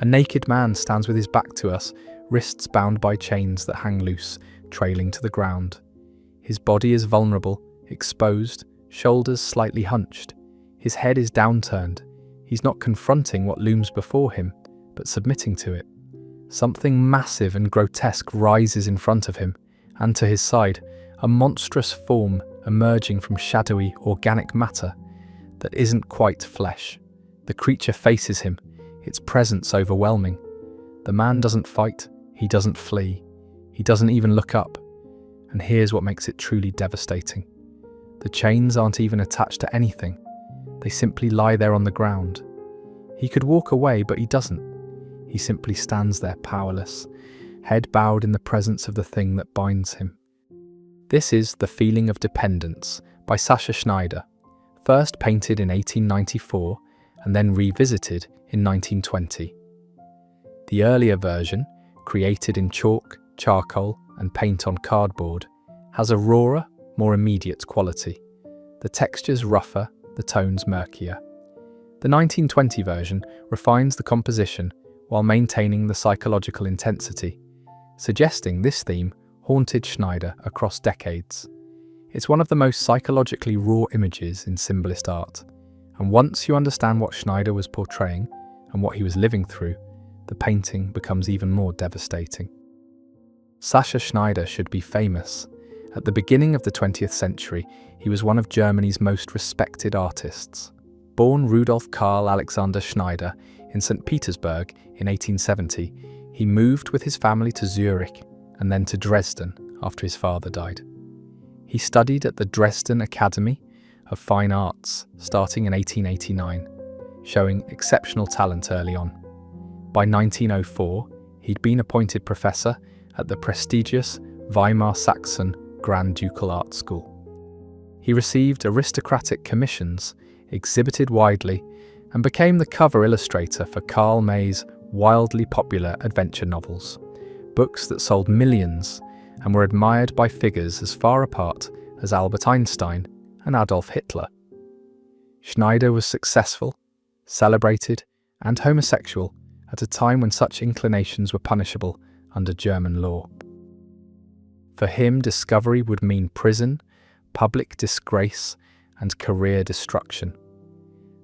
naked man stands with his back to us, wrists bound by chains that hang loose, trailing to the ground. His body is vulnerable, exposed, shoulders slightly hunched. His head is downturned. He's not confronting what looms before him, but submitting to it. Something massive and grotesque rises in front of him, and to his side, a monstrous form emerging from shadowy, organic matter that isn't quite flesh. The creature faces him, its presence overwhelming. The man doesn't fight, he doesn't flee, he doesn't even look up. And here's what makes it truly devastating. The chains aren't even attached to anything. They simply lie there on the ground. He could walk away, but he doesn't. He simply stands there powerless, head bowed in the presence of the thing that binds him. This is The Feeling of Dependence by Sascha Schneider, first painted in 1894 and then revisited in 1920. The earlier version, created in chalk, charcoal and paint on cardboard, has a rawer, more immediate quality. The texture's rougher, the tones murkier. The 1920 version refines the composition while maintaining the psychological intensity, suggesting this theme haunted Schneider across decades. It's one of the most psychologically raw images in symbolist art, and once you understand what Schneider was portraying and what he was living through, the painting becomes even more devastating. Sascha Schneider should be famous. At the beginning of the 20th century, he was one of Germany's most respected artists. Born Rudolf Karl Alexander Schneider in St. Petersburg in 1870, he moved with his family to Zurich and then to Dresden after his father died. He studied at the Dresden Academy of Fine Arts starting in 1889, showing exceptional talent early on. By 1904, he'd been appointed professor at the prestigious Weimar Saxon Grand Ducal Art School. He received aristocratic commissions, exhibited widely, and became the cover illustrator for Karl May's wildly popular adventure novels, books that sold millions and were admired by figures as far apart as Albert Einstein and Adolf Hitler. Schneider was successful, celebrated, and homosexual at a time when such inclinations were punishable under German law. For him, discovery would mean prison, public disgrace, and career destruction.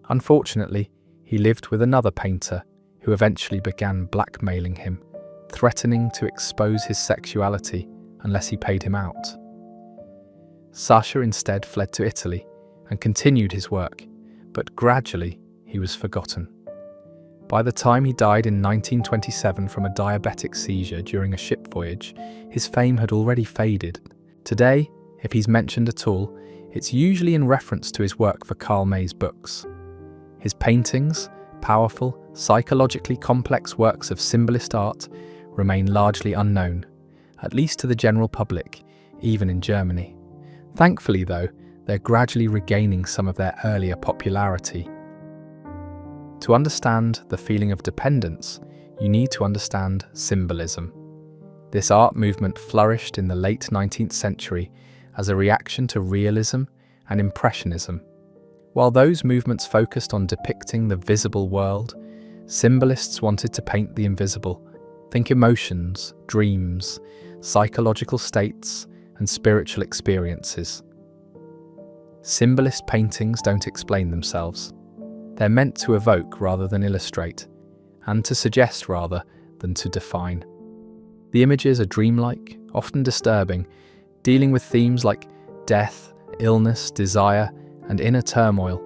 Unfortunately, he lived with another painter who eventually began blackmailing him, threatening to expose his sexuality unless he paid him out. Sascha instead fled to Italy and continued his work, but gradually he was forgotten. By the time he died in 1927 from a diabetic seizure during a ship voyage, his fame had already faded. Today, if he's mentioned at all, it's usually in reference to his work for Karl May's books. His paintings, powerful, psychologically complex works of symbolist art, remain largely unknown, at least to the general public, even in Germany. Thankfully, though, they're gradually regaining some of their earlier popularity. To understand the feeling of dependence, you need to understand symbolism. This art movement flourished in the late 19th century as a reaction to realism and impressionism. While those movements focused on depicting the visible world, symbolists wanted to paint the invisible. Think emotions, dreams, psychological states, and spiritual experiences. Symbolist paintings don't explain themselves. They're meant to evoke rather than illustrate, and to suggest rather than to define. The images are dreamlike, often disturbing, dealing with themes like death, illness, desire, and inner turmoil.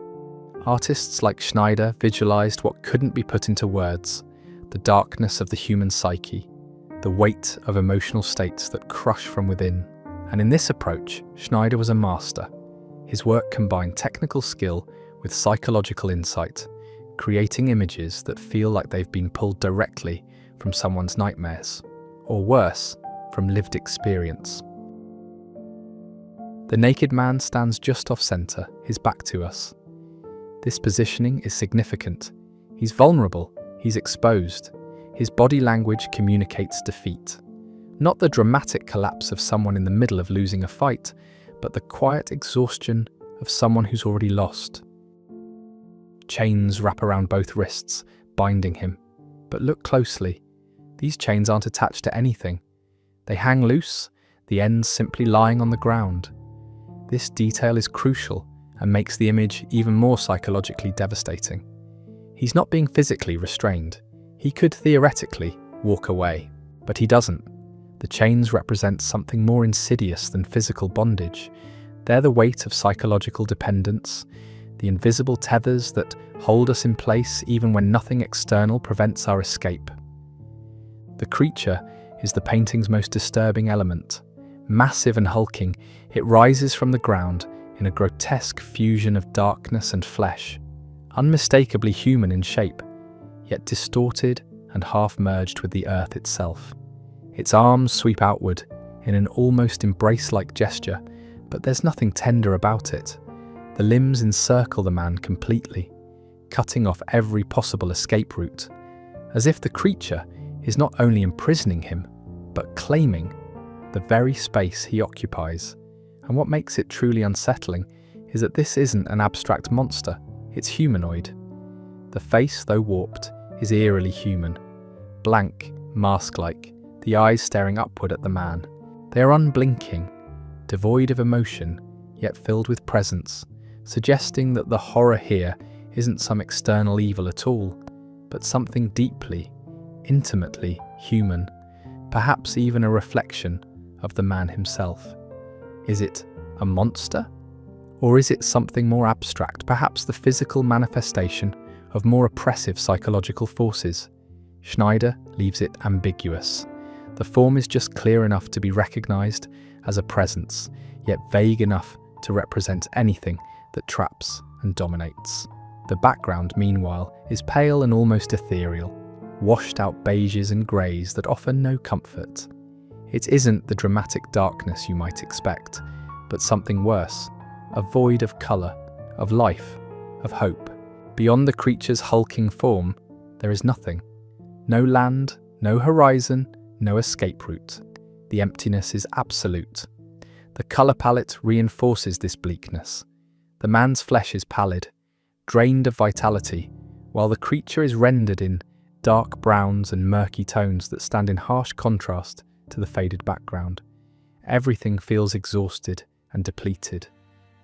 Artists like Schneider visualized what couldn't be put into words, the darkness of the human psyche, the weight of emotional states that crush from within. And in this approach, Schneider was a master. His work combined technical skill with psychological insight, creating images that feel like they've been pulled directly from someone's nightmares, or worse, from lived experience. The naked man stands just off-center, his back to us. This positioning is significant. He's vulnerable, he's exposed. His body language communicates defeat. Not the dramatic collapse of someone in the middle of losing a fight, but the quiet exhaustion of someone who's already lost. Chains wrap around both wrists, binding him. But look closely. These chains aren't attached to anything. They hang loose, the ends simply lying on the ground. This detail is crucial and makes the image even more psychologically devastating. He's not being physically restrained. He could theoretically walk away, but he doesn't. The chains represent something more insidious than physical bondage. They're the weight of psychological dependence, the invisible tethers that hold us in place even when nothing external prevents our escape. The creature is the painting's most disturbing element. Massive and hulking, it rises from the ground in a grotesque fusion of darkness and flesh, unmistakably human in shape, yet distorted and half-merged with the earth itself. Its arms sweep outward in an almost embrace-like gesture, but there's nothing tender about it. The limbs encircle the man completely, cutting off every possible escape route, as if the creature is not only imprisoning him, but claiming the very space he occupies. And what makes it truly unsettling is that this isn't an abstract monster, it's humanoid. The face, though warped, is eerily human. Blank, mask-like, the eyes staring upward at the man. They are unblinking, devoid of emotion, yet filled with presence, suggesting that the horror here isn't some external evil at all, but something deeply, intimately human, perhaps even a reflection of the man himself. Is it a monster? Or is it something more abstract, perhaps the physical manifestation of more oppressive psychological forces? Schneider leaves it ambiguous. The form is just clear enough to be recognized as a presence, yet vague enough to represent anything that traps and dominates. The background, meanwhile, is pale and almost ethereal, washed out beiges and greys that offer no comfort. It isn't the dramatic darkness you might expect, but something worse, a void of colour, of life, of hope. Beyond the creature's hulking form, there is nothing. No land, no horizon, no escape route. The emptiness is absolute. The colour palette reinforces this bleakness. The man's flesh is pallid, drained of vitality, while the creature is rendered in dark browns and murky tones that stand in harsh contrast to the faded background. Everything feels exhausted and depleted,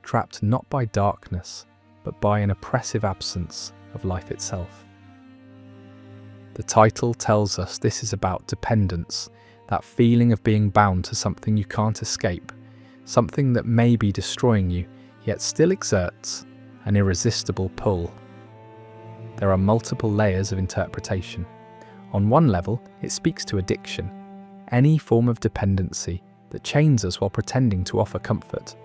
trapped not by darkness, but by an oppressive absence of life itself. The title tells us this is about dependence, that feeling of being bound to something you can't escape, something that may be destroying you, yet still exerts an irresistible pull. There are multiple layers of interpretation. On one level, it speaks to addiction, any form of dependency that chains us while pretending to offer comfort.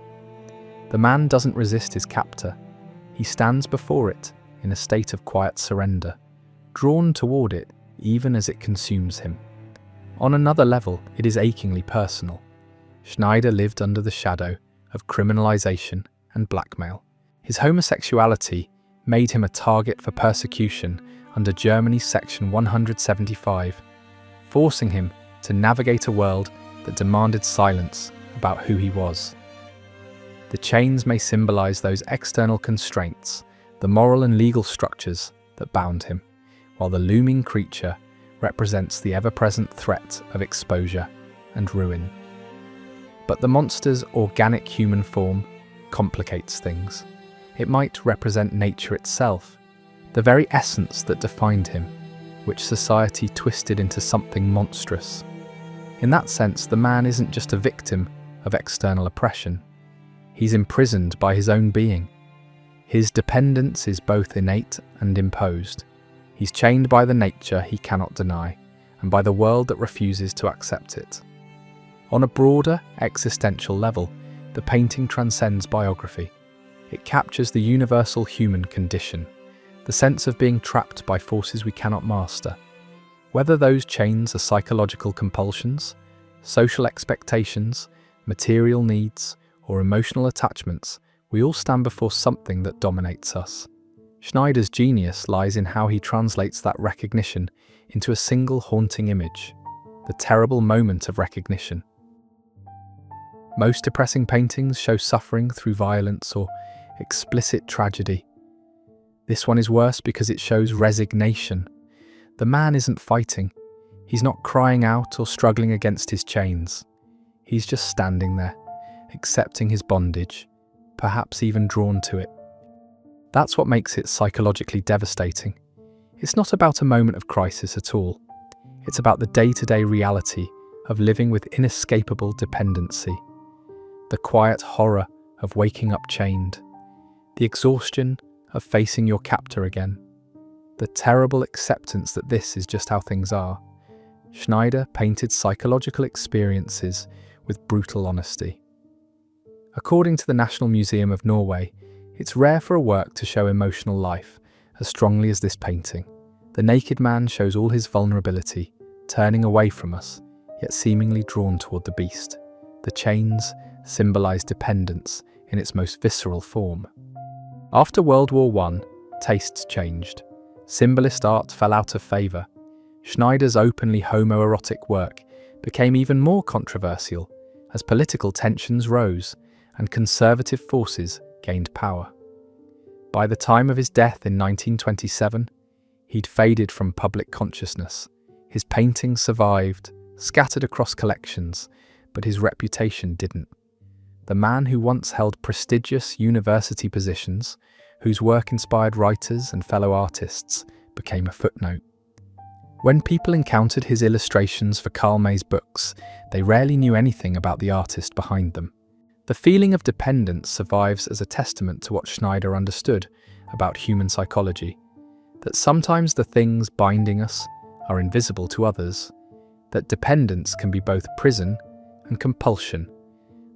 The man doesn't resist his captor. He stands before it in a state of quiet surrender, drawn toward it even as it consumes him. On another level, it is achingly personal. Schneider lived under the shadow of criminalization and blackmail. His homosexuality made him a target for persecution under Germany's Section 175, forcing him to navigate a world that demanded silence about who he was. The chains may symbolize those external constraints, the moral and legal structures that bound him, while the looming creature represents the ever-present threat of exposure and ruin. But the monster's organic human form complicates things. It might represent nature itself, the very essence that defined him, which society twisted into something monstrous. In that sense, the man isn't just a victim of external oppression. He's imprisoned by his own being. His dependence is both innate and imposed. He's chained by the nature he cannot deny, and by the world that refuses to accept it. On a broader, existential level, the painting transcends biography. It captures the universal human condition, the sense of being trapped by forces we cannot master. Whether those chains are psychological compulsions, social expectations, material needs, or emotional attachments, we all stand before something that dominates us. Schneider's genius lies in how he translates that recognition into a single haunting image, the terrible moment of recognition. Most depressing paintings show suffering through violence or explicit tragedy. This one is worse because it shows resignation. The man isn't fighting. He's not crying out or struggling against his chains. He's just standing there, accepting his bondage, perhaps even drawn to it. That's what makes it psychologically devastating. It's not about a moment of crisis at all. It's about the day-to-day reality of living with inescapable dependency, the quiet horror of waking up chained, the exhaustion of facing your captor again, the terrible acceptance that this is just how things are. Schneider painted psychological experiences with brutal honesty. According to the National Museum of Norway, it's rare for a work to show emotional life as strongly as this painting. The naked man shows all his vulnerability, turning away from us, yet seemingly drawn toward the beast. The chains symbolize dependence in its most visceral form. After World War I, tastes changed. Symbolist art fell out of favor. Schneider's openly homoerotic work became even more controversial as political tensions rose and conservative forces gained power. By the time of his death in 1927, he'd faded from public consciousness. His paintings survived, scattered across collections, but his reputation didn't. The man who once held prestigious university positions, whose work inspired writers and fellow artists, became a footnote. When people encountered his illustrations for Karl May's books, they rarely knew anything about the artist behind them. The feeling of dependence survives as a testament to what Schneider understood about human psychology, that sometimes the things binding us are invisible to others, that dependence can be both prison and compulsion,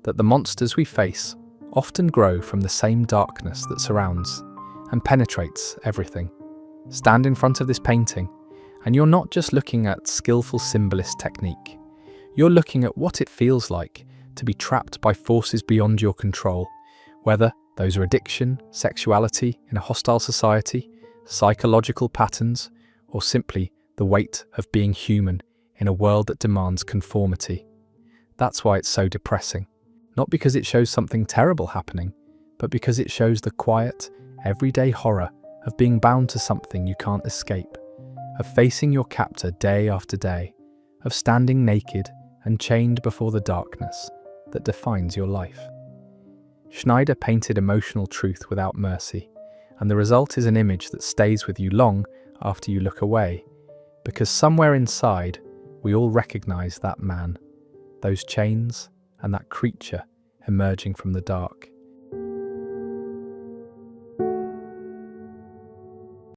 that the monsters we face often grow from the same darkness that surrounds and penetrates everything. Stand in front of this painting, and you're not just looking at skillful symbolist technique. You're looking at what it feels like to be trapped by forces beyond your control, whether those are addiction, sexuality in a hostile society, psychological patterns, or simply the weight of being human in a world that demands conformity. That's why it's so depressing. Not because it shows something terrible happening, but because it shows the quiet, everyday horror of being bound to something you can't escape, of facing your captor day after day, of standing naked and chained before the darkness that defines your life. Schneider painted emotional truth without mercy, and the result is an image that stays with you long after you look away, because somewhere inside, we all recognize that man, those chains, and that creature emerging from the dark.